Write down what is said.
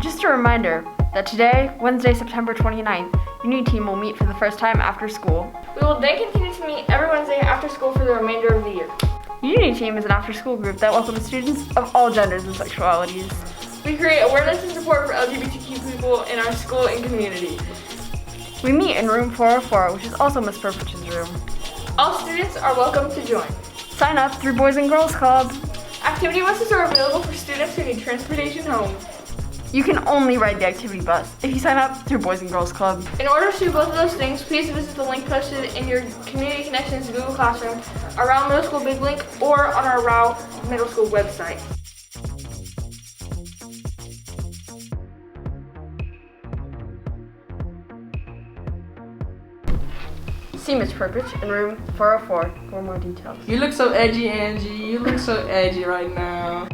Just a reminder that today, Wednesday, September 29th, Unity Team will meet for the first time after school. We will then continue to meet every Wednesday after school for the remainder of the year. Unity Team is an after-school group that welcomes students of all genders and sexualities. We create awareness and support for LGBTQ people in our school and community. We meet in room 404, which is also Miss Purpish's room. All students are welcome to join. Sign up through Boys and Girls Club. Activity buses are available for students who need transportation home. You can only ride the activity bus if you sign up through Boys and Girls Club. In order to do both of those things, please visit the link posted in your Community Connections Google Classroom, our Rowe Middle School Big Link, or on our Rowe Middle School website. See Miss Purpich in room 404 for more details. You look so edgy, Angie. You look so edgy right now.